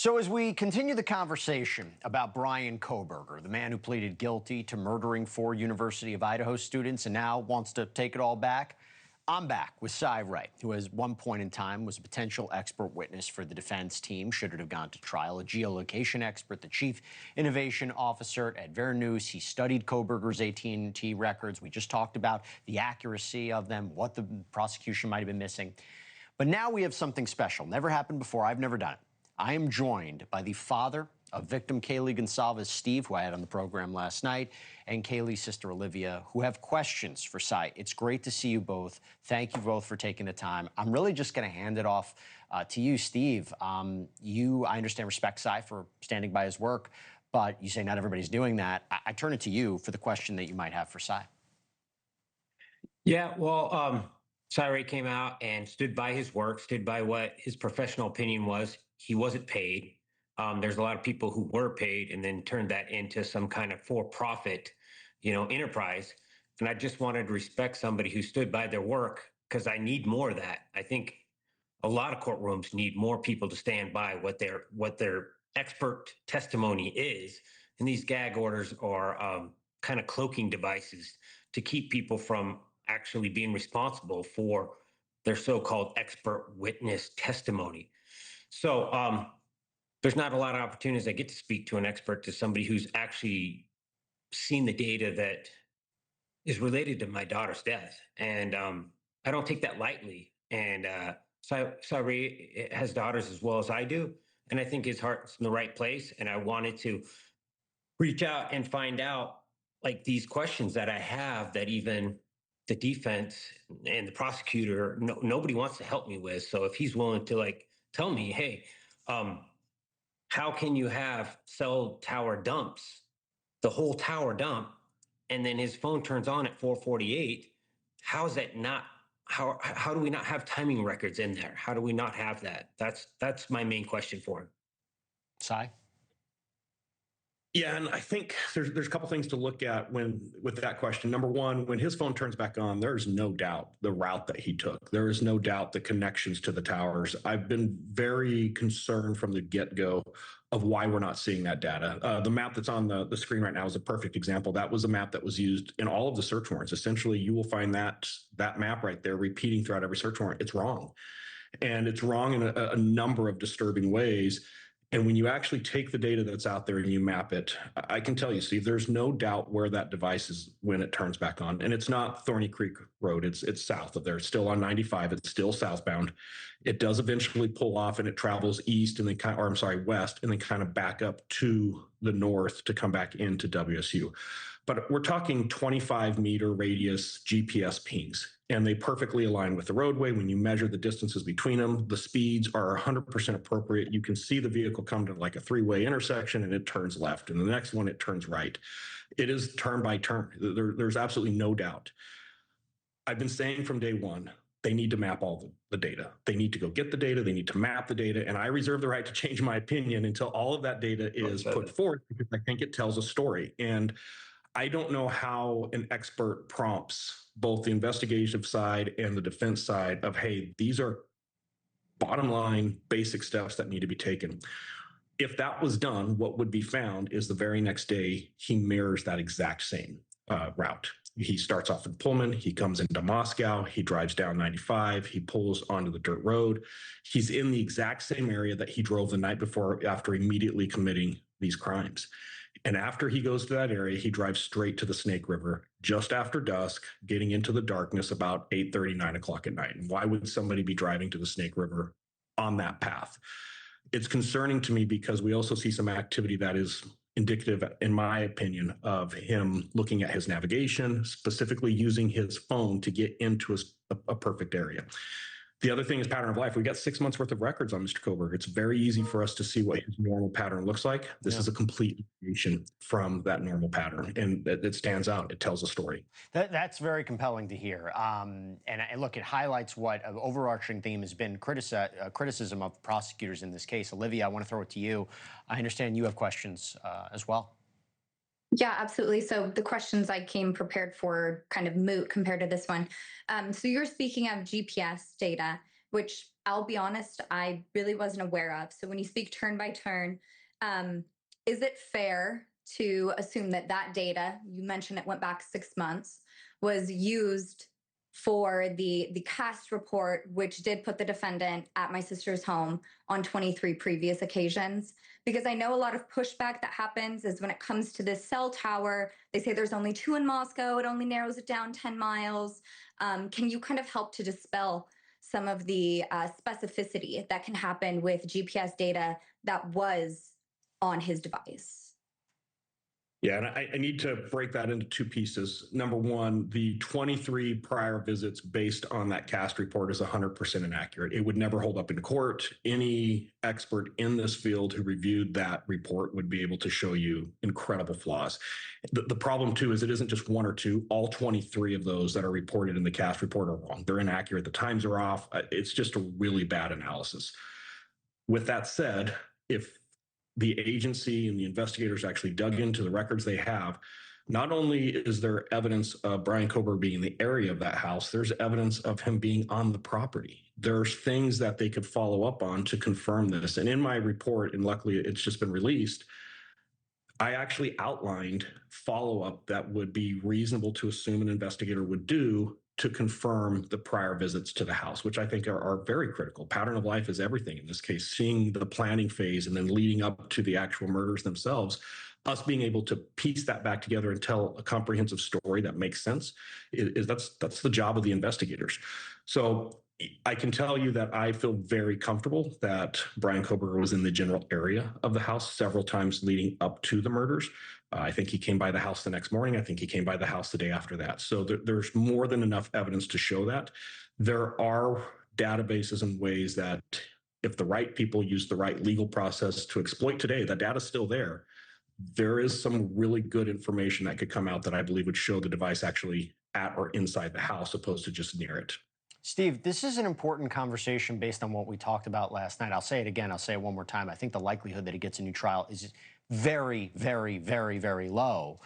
So as we continue the conversation about Bryan Kohberger, the man who pleaded guilty to murdering 4 University of Idaho students and now wants to take it all back, I'm back with Cy Wright, who at one point in time was a potential expert witness for the defense team should it have gone to trial, a geolocation expert, the chief innovation officer at Ver News. He studied Kohberger's AT&T records. We just talked about the accuracy of them, what the prosecution might have been missing. But now we have something special. Never happened before. I've never done it. I am joined by the father of victim Kaylee Goncalves, Steve, who I had on the program last night, and Kaylee's sister, Olivia, who have questions for Cy. It's great to see you both. Thank you both for taking the time. I'm really just going to hand it off to you, Steve. You, I understand, respect Cy for standing by his work, but you say not everybody's doing that. I turn it to you for the question that you might have for Cy. Yeah, well, Cy Wright came out and stood by his work, stood by what his professional opinion was. He wasn't paid. There's a lot of people who were paid and then turned that into some kind of for-profit, enterprise. And I just wanted to respect somebody who stood by their work because I need more of that. I think a lot of courtrooms need more people to stand by what their expert testimony is. And these gag orders are kind of cloaking devices to keep people from actually being responsible for their so-called expert witness testimony. So there's not a lot of opportunities I get to speak to an expert, to somebody who's actually seen the data that is related to my daughter's death. And I don't take that lightly. And Cy has daughters as well as I do. And I think his heart's in the right place. And I wanted to reach out and find out, like, these questions that I have that even the defense and the prosecutor, nobody wants to help me with. So if he's willing to tell me, hey, how can you have cell tower dumps, the whole tower dump, and then his phone turns on at 4:48? How is that not? How do we not have timing records in there? How do we not have that? That's my main question for him. Cy? Yeah, and I think there's a couple things to look at with that question. Number one, when his phone turns back on, there's no doubt the route that he took. There is no doubt the connections to the towers. I've been very concerned from the get-go of why we're not seeing that data. The map that's on the screen right now is a perfect example. That was a map that was used in all of the search warrants. Essentially, you will find that map right there repeating throughout every search warrant. It's wrong. And it's wrong in a number of disturbing ways. And when you actually take the data that's out there and you map it, I can tell you, Steve, there's no doubt where that device is when it turns back on. And it's not Thorny Creek Road. It's south of there. It's still on 95. It's still southbound. It does eventually pull off and it travels east and then west, and then kind of back up to the north to come back into WSU. But we're talking 25-meter radius GPS pings, and they perfectly align with the roadway. When you measure the distances between them, the speeds are 100% appropriate. You can see the vehicle come to like a 3-way intersection and it turns left, and the next one it turns right. It is turn by turn. There's absolutely no doubt. I've been saying from day one, they need to map all the data. They need to go get the data. They need to map the data. And I reserve the right to change my opinion until all of that data is put forth, because I think it tells a story. And I don't know how an expert prompts both the investigative side and the defense side of, hey, these are bottom line basic steps that need to be taken. If that was done, what would be found is the very next day, he mirrors that exact same route. He starts off in Pullman, he comes into Moscow, he drives down 95, he pulls onto the dirt road. He's in the exact same area that he drove the night before after immediately committing these crimes. And after he goes to that area, he drives straight to the Snake River just after dusk, getting into the darkness about 8:30, 9 o'clock at night. And why would somebody be driving to the Snake River on that path? It's concerning to me because we also see some activity that is indicative, in my opinion, of him looking at his navigation, specifically using his phone to get into a perfect area. The other thing is pattern of life. We got 6 months worth of records on Mr. Kohberger. It's very easy for us to see what his normal pattern looks like. This is a complete deviation from that normal pattern, and it stands out. It tells a story. That's very compelling to hear. And look, it highlights what an overarching theme has been criticism of prosecutors in this case. Olivia, I want to throw it to you. I understand you have questions as well. Yeah, absolutely. So the questions I came prepared for kind of moot compared to this one. So you're speaking of GPS data, which I'll be honest, I really wasn't aware of. So when you speak turn by turn, is it fair to assume that that data, you mentioned it went back 6 months, was used for the cast report, which did put the defendant at my sister's home on 23 previous occasions? Because I know a lot of pushback that happens is when it comes to this cell tower, they say there's only 2 in Moscow, it only narrows it down 10 miles. Can you kind of help to dispel some of the specificity that can happen with GPS data that was on his device? Yeah, and I need to break that into two pieces. Number one, the 23 prior visits based on that cast report is 100% inaccurate. It would never hold up in court. Any expert in this field who reviewed that report would be able to show you incredible flaws. The problem, too, is it isn't just one or two. All 23 of those that are reported in the cast report are wrong. They're inaccurate. The times are off. It's just a really bad analysis. With that said, if the agency and the investigators actually dug into the records they have, not only is there evidence of Bryan Kohberger being in the area of that house, there's evidence of him being on the property. There's things that they could follow up on to confirm this. And in my report, and luckily it's just been released, I actually outlined follow-up that would be reasonable to assume an investigator would do to confirm the prior visits to the house, which I think are very critical. Pattern of life is everything in this case. Seeing the planning phase and then leading up to the actual murders themselves, us being able to piece that back together and tell a comprehensive story that makes sense, that's the job of the investigators. So I can tell you that I feel very comfortable that Bryan Kohberger was in the general area of the house several times leading up to the murders. I think he came by the house the next morning. I think he came by the house the day after that. So there's more than enough evidence to show that. There are databases and ways that if the right people use the right legal process to exploit today, the data's still there. There is some really good information that could come out that I believe would show the device actually at or inside the house opposed to just near it. Steve, this is an important conversation based on what we talked about last night. I'll say it again. I'll say it one more time. I think the likelihood that he gets a new trial is very, very, very, very low.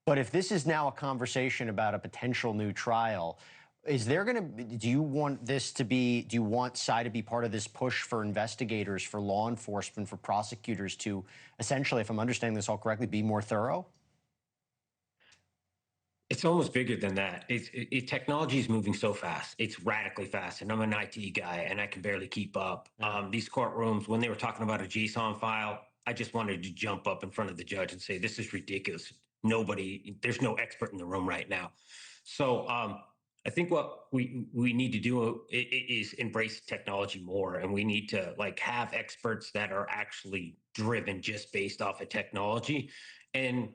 But if this is now a conversation about a potential new trial, is there going to, do you want this to be, do you want Cy to be part of this push for investigators, for law enforcement, for prosecutors to essentially, if I'm understanding this all correctly, be more thorough? It's almost bigger than that. Technology is moving so fast. It's radically fast. And I'm an IT guy and I can barely keep up. These courtrooms, when they were talking about a JSON file, I just wanted to jump up in front of the judge and say, this is ridiculous. There's no expert in the room right now. So I think what we need to do is embrace technology more. And we need to have experts that are actually driven just based off of technology. And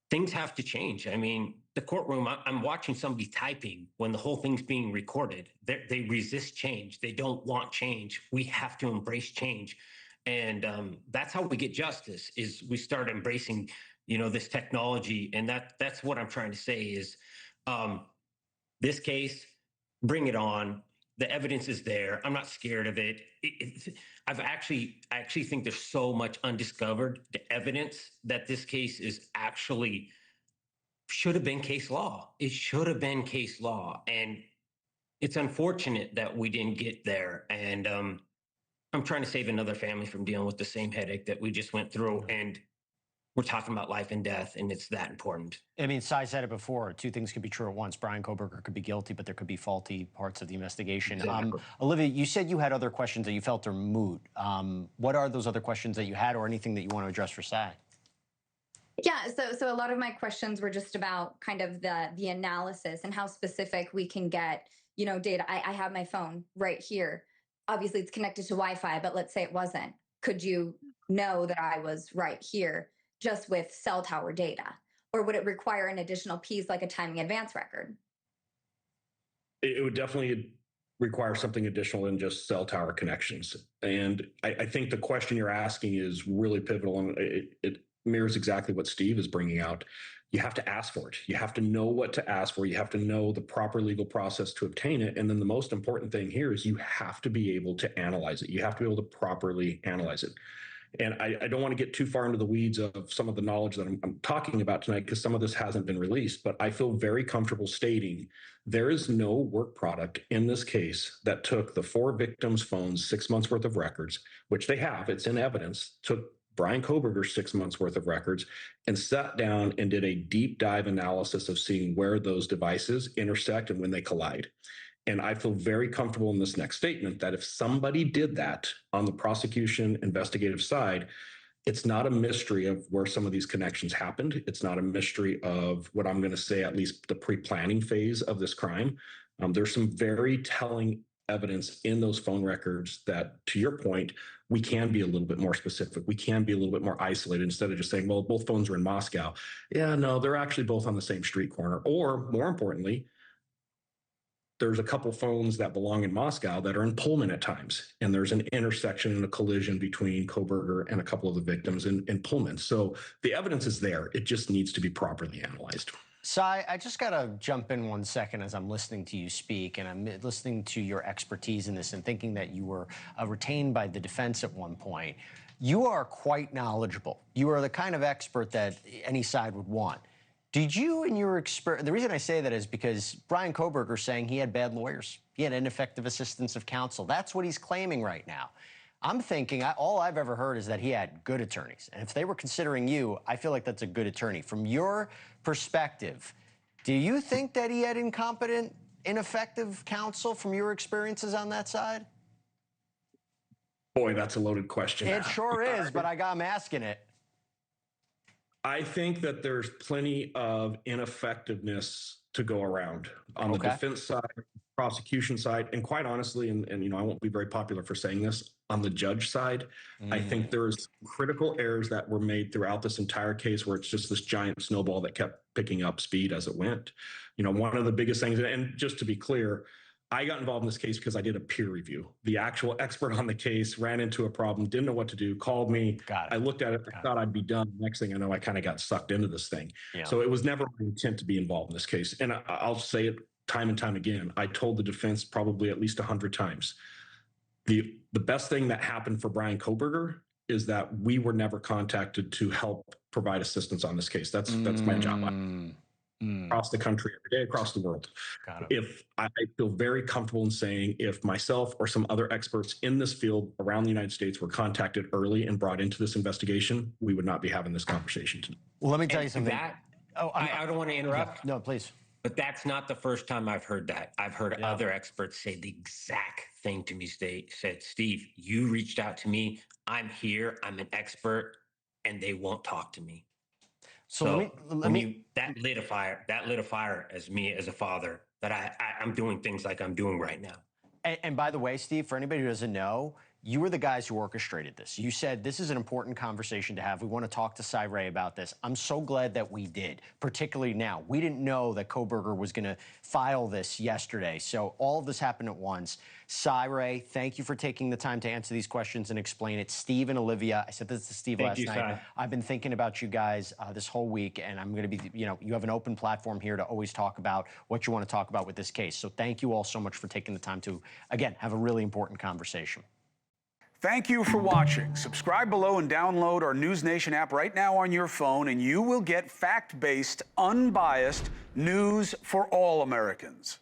things have to change. I mean, the courtroom, I'm watching somebody typing when the whole thing's being recorded. They resist change. They don't want change. We have to embrace change. And that's how we get justice, is we start embracing, this technology. And that's what I'm trying to say is this case, bring it on. The evidence is there. I'm not scared of it. I actually think there's so much undiscovered evidence that this case is actually should have been case law. It should have been case law. And it's unfortunate that we didn't get there. And I'm trying to save another family from dealing with the same headache that we just went through. And we're talking about life and death, and it's that important. I mean, Cy said it before. Two things could be true at once. Bryan Kohberger could be guilty, but there could be faulty parts of the investigation. Exactly. Olivia, you said you had other questions that you felt are moot. What are those other questions that you had, or anything that you want to address for Cy? Yeah, so a lot of my questions were just about kind of the analysis and how specific we can get, data. I have my phone right here. Obviously, it's connected to Wi-Fi, but let's say it wasn't. Could you know that I was right here just with cell tower data? Or would it require an additional piece like a timing advance record? It would definitely require something additional than just cell tower connections. And I think the question you're asking is really pivotal, and it mirrors exactly what Steve is bringing out. You have to ask for it. You have to know what to ask for. You have to know the proper legal process to obtain it. And then the most important thing here is you have to be able to analyze it. You have to be able to properly analyze it. And I don't want to get too far into the weeds of some of the knowledge that I'm talking about tonight, because some of this hasn't been released, but I feel very comfortable stating there is no work product in this case that took the 4 victims' phones, 6 months worth of records, which they have, it's in evidence, took Bryan Kohberger's 6 months worth of records and sat down and did a deep dive analysis of seeing where those devices intersect and when they collide. And I feel very comfortable in this next statement that if somebody did that on the prosecution investigative side, it's not a mystery of where some of these connections happened. It's not a mystery of what I'm going to say, at least the pre-planning phase of this crime. There's some very telling evidence in those phone records that, to your point, we can be a little bit more specific. We can be a little bit more isolated instead of just saying, well, both phones are in Moscow. Yeah, no, they're actually both on the same street corner. Or more importantly, there's a couple phones that belong in Moscow that are in Pullman at times. And there's an intersection and a collision between Kohberger and a couple of the victims in Pullman. So the evidence is there. It just needs to be properly analyzed. Sai, I just got to jump in 1 second as I'm listening to you speak, and I'm listening to your expertise in this and thinking that you were retained by the defense at one point. You are quite knowledgeable. You are the kind of expert that any side would want. Did you, in your experience, the reason I say that is because Bryan Kohberger is saying he had bad lawyers. He had ineffective assistance of counsel. That's what he's claiming right now. I'm thinking, all I've ever heard is that he had good attorneys. And if they were considering you, I feel like that's a good attorney. From your perspective, do you think that he had incompetent, ineffective counsel from your experiences on that side? Boy, that's a loaded question. It sure is, but I'm asking it. I think that there's plenty of ineffectiveness to go around on the defense side, prosecution side, and quite honestly, and you know, I won't be very popular for saying this, on the judge side, I think there's critical errors that were made throughout this entire case where it's just this giant snowball that kept picking up speed as it went. You know, one of the biggest things, and just to be clear, I got involved in this case because I did a peer review. The actual expert on the case ran into a problem, didn't know what to do, called me. I looked at it, I thought I'd be done. Next thing I know, I kind of got sucked into this thing. Yeah. So it was never my intent to be involved in this case. And I'll say it time and time again. I told the defense probably at least 100 times. The best thing that happened for Bryan Kohberger is that we were never contacted to help provide assistance on this case. That's my job. Across the country every day, across the world. If I feel very comfortable in saying if myself or some other experts in this field around the United States were contacted early and brought into this investigation, we would not be having this conversation today. Well, let me tell you something. I don't want to interrupt. No, please. But that's not the first time I've heard that. I've heard other experts say the exact thing to me. Said, Steve, you reached out to me. I'm here. I'm an expert, and they won't talk to me. So let me that lit a fire as me as a father that I'm doing things like I'm doing right now. And by the way, Steve, for anybody who doesn't know, you were the guys who orchestrated this. You said this is an important conversation to have. We want to talk to Cy Ray about this. I'm so glad that we did, particularly now. We didn't know that Kohberger was going to file this yesterday. So all of this happened at once. Cy Ray, thank you for taking the time to answer these questions and explain it. Steve and Olivia, I said this to Steve last night. Cy. I've been thinking about you guys this whole week, and I'm going to be, you have an open platform here to always talk about what you want to talk about with this case. So thank you all so much for taking the time to, again, have a really important conversation. Thank you for watching. Subscribe below and download our NewsNation app right now on your phone, and you will get fact-based, unbiased news for all Americans.